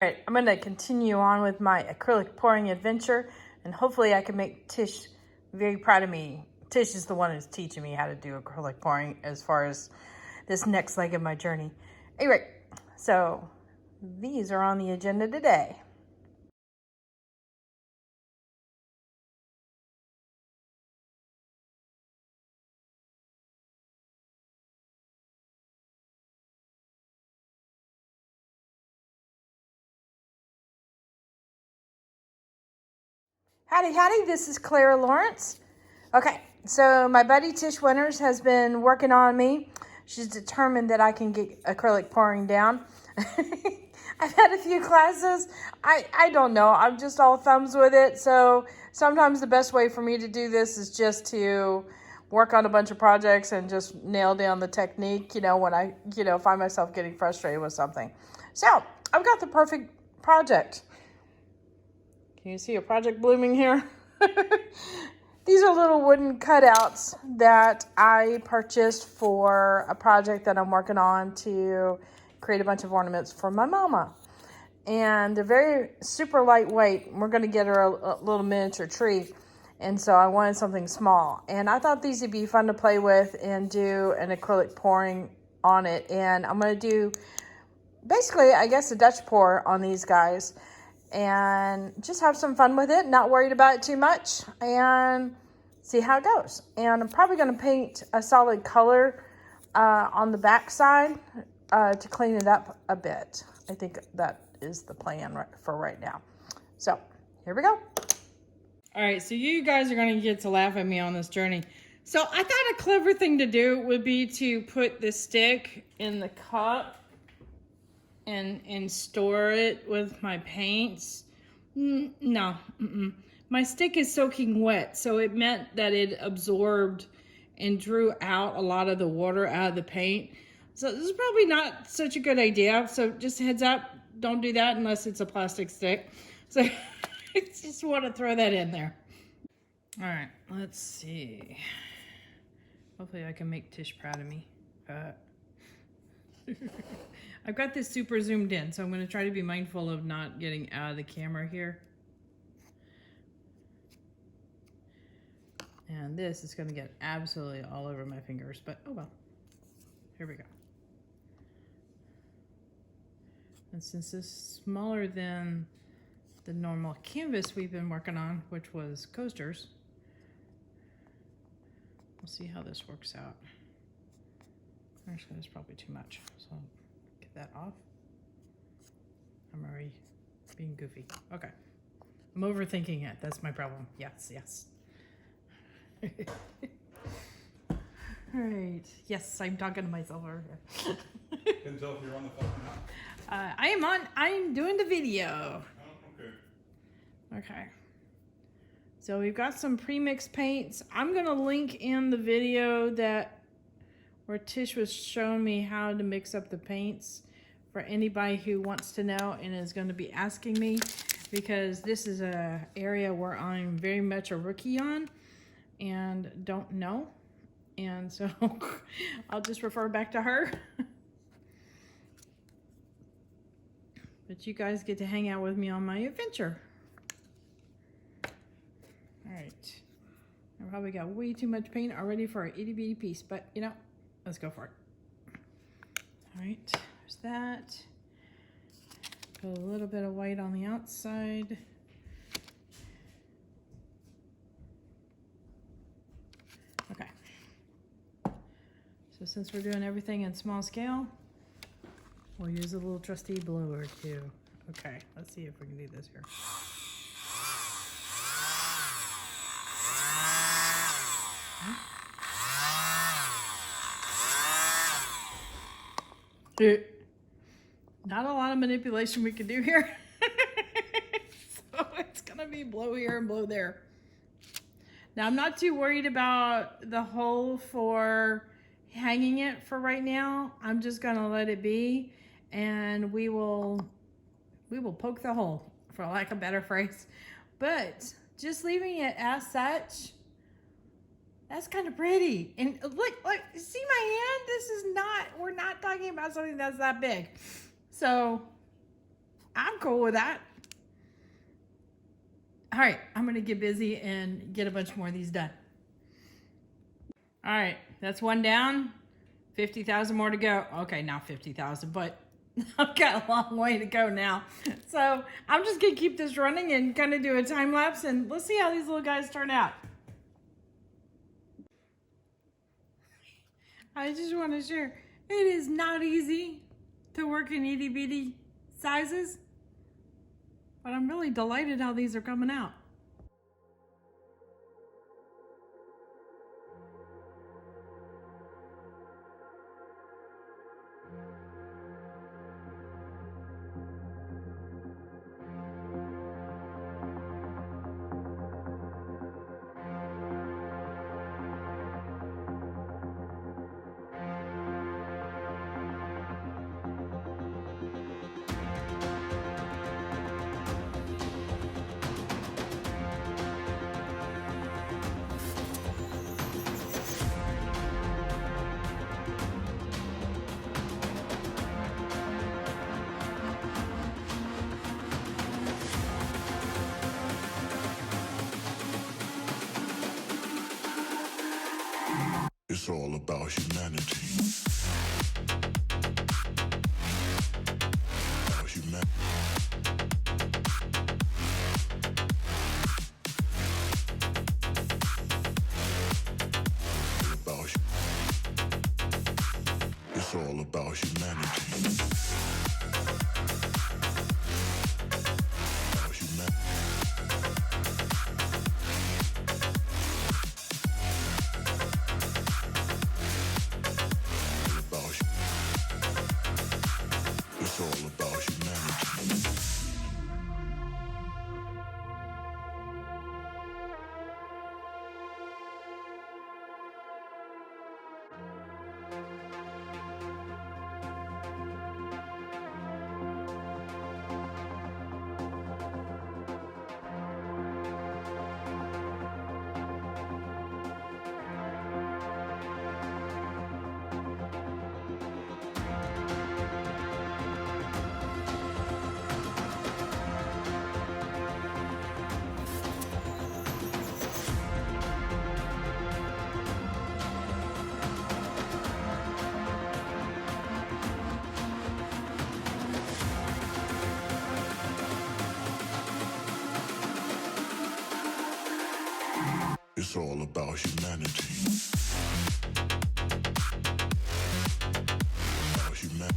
All right, I'm going to continue on with my acrylic pouring adventure, and hopefully I can make Tish very proud of me. Tish is the one who's teaching me how to do acrylic pouring as far as this next leg of my journey. Anyway, so these are on the agenda today. Howdy, howdy, this is Clara Lawrence. Okay, so my buddy Tish Winters has been working on me. She's determined that I can get acrylic pouring down. I've had a few classes. I don't know. I'm just all thumbs with it. So sometimes the best way for me to do this is just to work on a bunch of projects and just nail down the technique, when I, find myself getting frustrated with something. So I've got the perfect project. Can you see a project blooming here? These are little wooden cutouts that I purchased for a project that I'm working on to create a bunch of ornaments for my mama. And they're very super lightweight. We're going to get her a little miniature tree. And so I wanted something small. And I thought these would be fun to play with and do an acrylic pouring on it. And I'm going to do basically, I guess, a Dutch pour on these guys. And just have some fun with it, not worried about it too much, and see how it goes. And I'm probably going to paint a solid color on the back side to clean it up a bit. I think that is the plan for right now. So here we go. All right, so you guys are going to get to laugh at me on this journey. So I thought a clever thing to do would be to put the stick in the cup and store it with my paints. No, my stick is soaking wet, so it meant that it absorbed and drew out a lot of the water out of the paint. So this is probably not such a good idea. So just heads up, don't do that unless it's a plastic stick. So I just want to throw that in there. All right, let's see. Hopefully I can make Tish proud of me. I've got this super zoomed in, so I'm going to try to be mindful of not getting out of the camera here. And this is going to get absolutely all over my fingers, but oh well. Here we go. And since this is smaller than the normal canvas we've been working on, which was coasters, we'll see how this works out. Actually, that's probably too much, so get that off. I'm already being goofy. Okay. I'm overthinking it. That's my problem. Yes, yes. All right. Yes, I'm talking to myself over here. Can tell if you're on the phone or not. I'm doing the video. Oh, okay. Okay. So we've got some pre-mixed paints. I'm going to link in the video where Tish was showing me how to mix up the paints for anybody who wants to know and is going to be asking me, because this is an area where I'm very much a rookie on and don't know. And so I'll just refer back to her. But you guys get to hang out with me on my adventure. All right. I probably got way too much paint already for an itty bitty piece, but let's go for it. All right, there's that. Put a little bit of white on the outside. Okay. So since we're doing everything in small scale, we'll use a little trusty blower too. Okay, let's see if we can do this here. Not a lot of manipulation we can do here. So it's gonna be blow here and blow there. Now I'm not too worried about the hole for hanging it for right now. I'm just gonna let it be, and we will poke the hole, for lack of a better phrase. But just leaving it as such, that's kind of pretty. And look, see my hand? We're not talking about something that's that big. So I'm cool with that. All right, I'm gonna get busy and get a bunch more of these done. All right, that's one down. 50,000 more to go. Okay, not 50,000, but I've got a long way to go now. So I'm just gonna keep this running and kind of do a time lapse, and let's see how these little guys turn out. I just want to share, it is not easy to work in itty bitty sizes, but I'm really delighted how these are coming out. It's all about humanity. About humanity. It's all about humanity. About humanity. It's all about humanity. It's all about humanity. About humanity.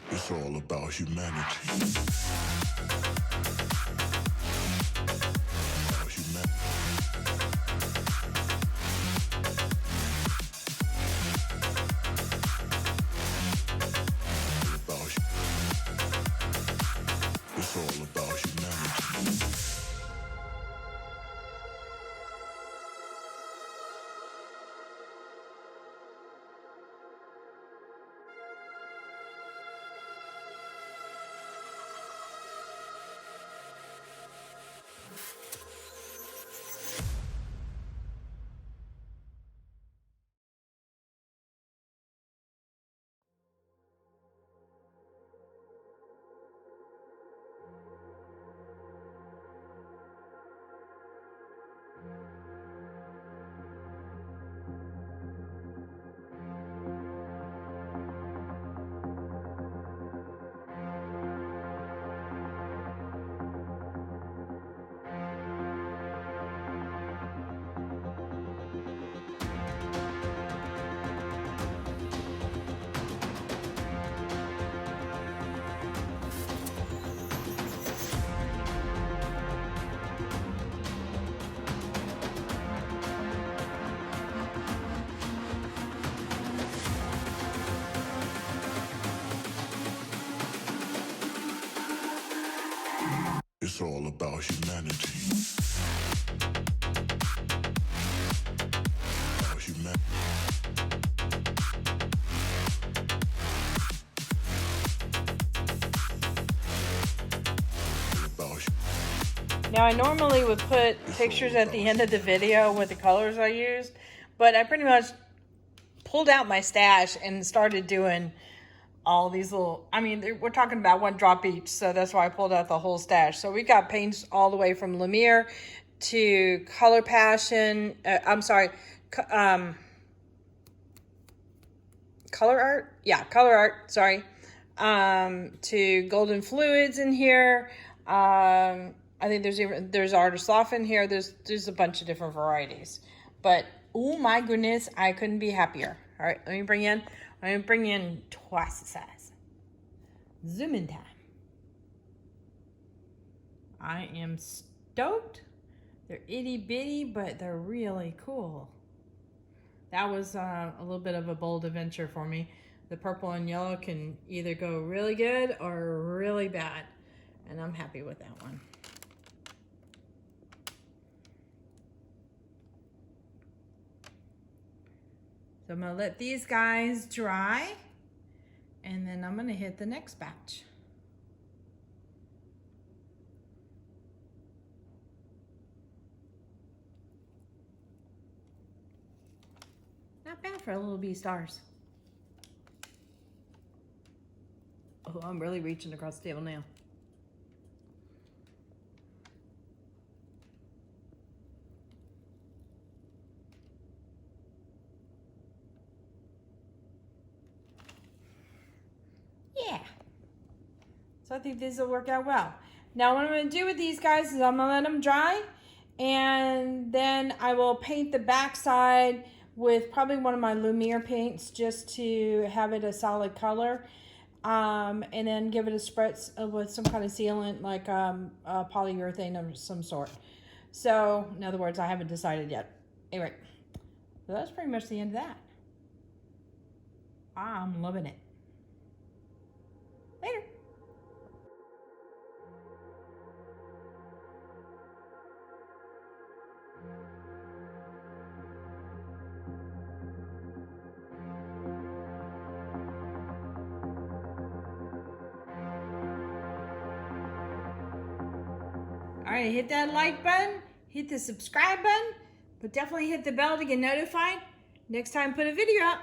It's all about humanity. About humanity. It's all about humanity. It's all about humanity. About humanity. About Now I normally would put pictures at the end of the video with the colors I used, but I pretty much pulled out my stash and started doing all these little, I mean, we're talking about one drop each, so that's why I pulled out the whole stash. So we got paints all the way from Lumiere to Color Passion, Color Art? Yeah, Color Art, sorry. To Golden Fluids in here. I think there's Artist Loft in here. There's a bunch of different varieties. But, oh my goodness, I couldn't be happier. All right, I'm going to bring in twice the size. Zoom in time. I am stoked. They're itty bitty, but they're really cool. That was a little bit of a bold adventure for me. The purple and yellow can either go really good or really bad. And I'm happy with that one. So I'm going to let these guys dry. And then I'm going to hit the next batch. Not bad for a little bee stars. Oh, I'm really reaching across the table now. Yeah. So I think these will work out well. Now what I'm going to do with these guys is I'm going to let them dry. And then I will paint the backside with probably one of my Lumiere paints just to have it a solid color. And then give it a spritz with some kind of sealant like polyurethane of some sort. So, in other words, I haven't decided yet. Anyway, so that's pretty much the end of that. I'm loving it. Later. All right, hit that like button, hit the subscribe button, but definitely hit the bell to get notified next time I put a video up.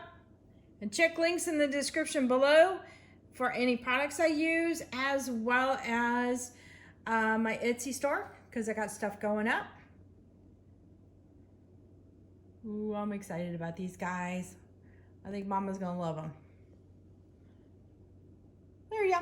And check links in the description below for any products I use, as well as my Etsy store, because I got stuff going up. Ooh, I'm excited about these guys. I think Mama's gonna love them. There you go.